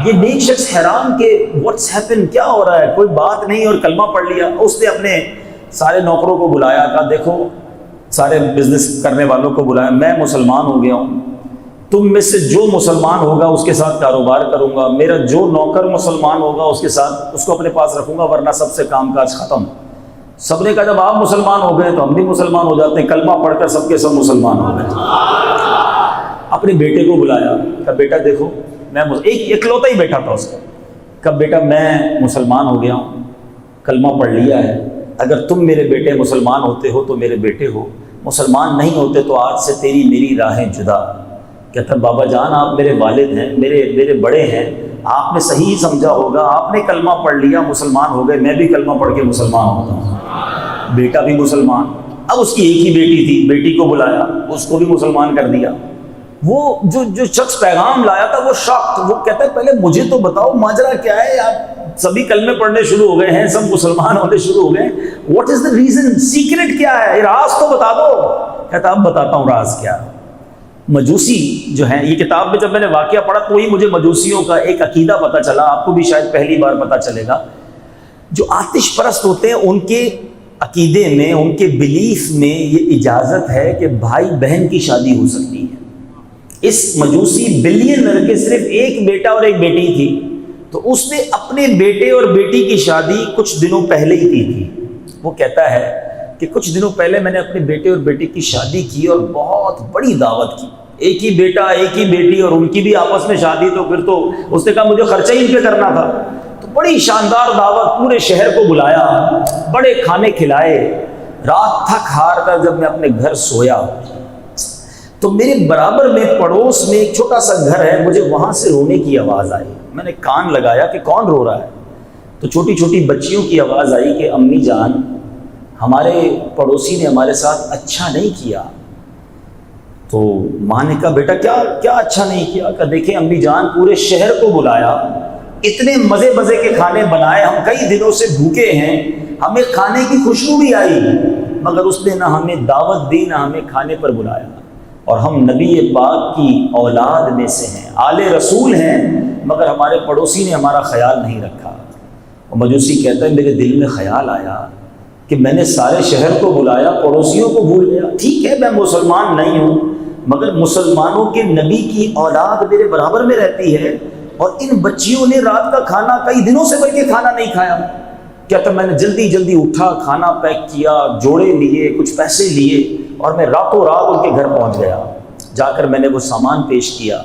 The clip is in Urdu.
یہ نیک شخص حیران کہ واٹس ہیپن، کیا ہو رہا ہے، کوئی بات نہیں، اور کلمہ پڑھ لیا۔ اس نے اپنے سارے نوکروں کو بلایا، کہا دیکھو سارے بزنس کرنے والوں کو بلایا، میں مسلمان ہو گیا ہوں، تم میں سے جو مسلمان ہوگا اس کے ساتھ کاروبار کروں گا، میرا جو نوکر مسلمان ہوگا اس کے ساتھ اس کو اپنے پاس رکھوں گا، ورنہ سب سے کام کاج ختم۔ سب نے کہا جب آپ مسلمان ہو گئے تو ہم بھی مسلمان ہو جاتے ہیں، کلمہ پڑھ کر سب کے سب مسلمان ہو گئے۔ اپنے بیٹے کو بلایا، کہا بیٹا دیکھو میں ایک اکلوتا ہی بیٹا تھا اس کا، کہا بیٹا میں مسلمان ہو گیا ہوں، کلمہ پڑھ لیا ہے، اگر تم میرے بیٹے مسلمان ہوتے ہو تو میرے بیٹے ہو، مسلمان نہیں ہوتے تو آج سے تیری میری راہیں جدا۔ کہتا بابا جان آپ میرے والد ہیں، میرے بڑے ہیں، آپ نے صحیح سمجھا ہوگا، آپ نے کلمہ پڑھ لیا مسلمان ہو گئے، میں بھی کلمہ پڑھ کے مسلمان ہوتا ہوں۔ بیٹا بھی مسلمان، اب اس کی ایک ہی بیٹی تھی، بیٹی کو بلایا، اس کو بھی مسلمان کر دیا۔ وہ جو شخص پیغام لایا تھا وہ شاک، وہ کہتا ہے پہلے مجھے تو بتاؤ ماجرا کیا ہے، آپ سبھی کلمے پڑھنے شروع ہو گئے ہیں، سب مسلمان ہونے شروع ہو گئے ہیں، what is the reason, secret کیا ہے، راز تو بتا دو۔ کہتا اب بتاتا ہوں راز کیا۔ مجوسی جو ہیں، یہ کتاب میں جب میں نے واقعہ پڑھا تو وہی مجھے مجوسیوں کا ایک عقیدہ پتہ چلا، آپ کو بھی شاید پہلی بار پتہ چلے گا۔ جو آتش پرست ہوتے ہیں ان کے عقیدے میں، ان کے بلیف میں یہ اجازت ہے کہ بھائی بہن کی شادی ہو سکتی ہے۔ اس مجوسی بلینر کے صرف ایک بیٹا اور ایک بیٹی تھی، تو اس نے اپنے بیٹے اور بیٹی کی شادی کچھ دنوں پہلے ہی کی تھی۔ وہ کہتا ہے کہ کچھ دنوں پہلے میں نے اپنے بیٹے اور بیٹی کی شادی کی اور بہت بڑی دعوت کی، ایک ہی بیٹا ایک ہی بیٹی اور ان کی بھی آپس میں شادی، تو پھر تو اس نے کہا مجھے خرچہ ہی ان پہ کرنا تھا، تو بڑی شاندار دعوت، پورے شہر کو بلایا، بڑے کھانے کھلائے۔ رات تھک ہار کر جب میں اپنے گھر سویا تو میرے برابر میں پڑوس میں ایک چھوٹا سا گھر ہے، مجھے وہاں سے رونے کی آواز آئی۔ میں نے کان لگایا کہ کون رو رہا ہے، تو چھوٹی چھوٹی بچیوں کی آواز آئی کہ امی جان ہمارے پڑوسی نے ہمارے ساتھ اچھا نہیں کیا۔ تو ماں نے کہا بیٹا کیا اچھا نہیں کیا؟ کہ دیکھیں امی جان پورے شہر کو بلایا، اتنے مزے مزے کے کھانے بنائے، ہم کئی دنوں سے بھوکے ہیں، ہمیں کھانے کی خوشبو بھی آئی، مگر اس نے نہ ہمیں دعوت دی نہ ہمیں کھانے پر بلایا، اور ہم نبی پاک کی اولاد میں سے ہیں، آل رسول ہیں، مگر ہمارے پڑوسی نے ہمارا خیال نہیں رکھا۔ اور مجوسی کہتا ہے میرے دل میں خیال آیا کہ میں نے سارے شہر کو بلایا، پڑوسیوں کو بھول گیا۔ ٹھیک ہے میں مسلمان نہیں ہوں، مگر مسلمانوں کے نبی کی اولاد میرے برابر میں رہتی ہے، اور ان بچیوں نے رات کا کھانا کئی دنوں سے بلکہ کھانا نہیں کھایا۔ کہتا میں نے جلدی اٹھا، کھانا پیک کیا، جوڑے لیے، کچھ پیسے لیے، اور میں راتوں رات ان کے گھر پہنچ گیا۔ جا کر میں نے وہ سامان پیش کیا،